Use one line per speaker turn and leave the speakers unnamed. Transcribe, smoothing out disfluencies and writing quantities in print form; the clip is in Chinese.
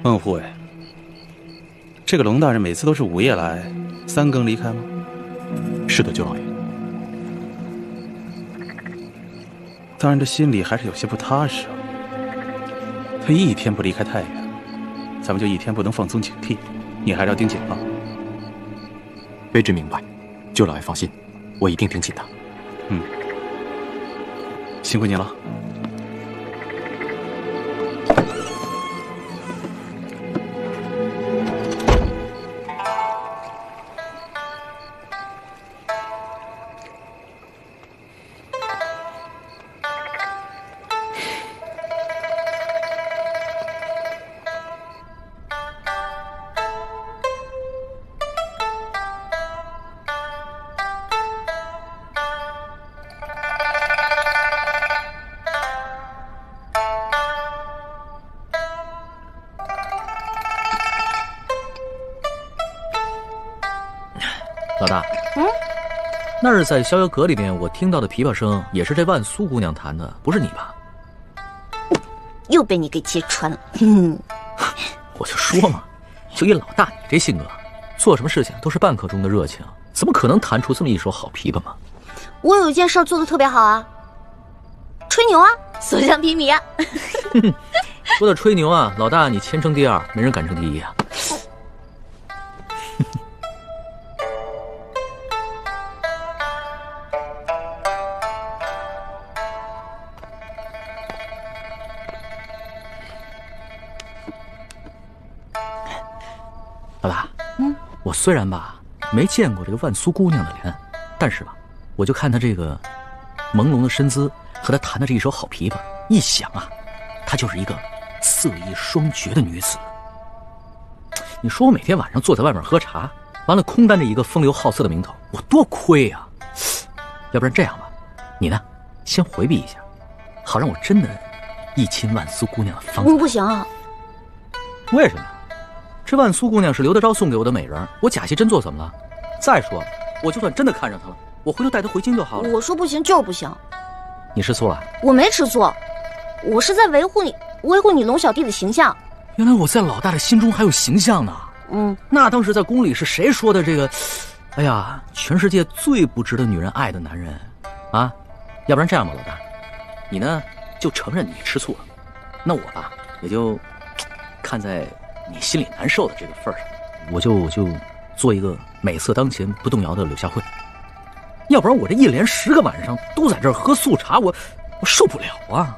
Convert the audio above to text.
孟护卫，这个龙大人每次都是午夜来，3更离开吗？
是的，舅老爷。
大人的心里还是有些不踏实啊。他一天不离开太原，咱们就一天不能放松警惕。你还是要盯紧了。
卑职明白，舅老爷放心，我一定盯紧他。
辛苦你了。
老大，那是在逍遥阁里面我听到的琵琶声，也是这万苏姑娘弹的，不是你吧？
又被你给揭穿了。
我就说嘛，就以老大你这性格，做什么事情都是半刻钟的热情，怎么可能弹出这么一手好琵琶嘛？
我有一件事做得特别好啊，吹牛啊，所向披靡啊。
说到吹牛啊，老大你千称第二，没人敢称第一啊。老大，我虽然吧没见过这个万苏姑娘的脸，但是吧，我就看她这个朦胧的身姿和她弹的这一手好琵琶，一想啊，她就是一个色艺双绝的女子。你说我每天晚上坐在外面喝茶，完了空担着一个风流好色的名头，我多亏啊！要不然这样吧，你呢，先回避一下，好让我真的一亲万苏姑娘的芳
不行啊。
为什么？这万苏姑娘是刘德昭送给我的美人，我假戏真做怎么了？再说，我就算真的看上她了，我回头带她回京就好了。
我说不行就是不行。
你吃醋了？
我没吃醋，我是在维护你龙小弟的形象。
原来我在老大的心中还有形象呢。那当时在宫里是谁说的这个？哎呀，全世界最不值得女人爱的男人啊！要不然这样吧，老大，你呢就承认你吃醋了，那我吧也就看在你心里难受的这个份上，我就做一个美色当前不动摇的柳下惠。要不然我这一连10个晚上都在这儿喝素茶，我受不了啊！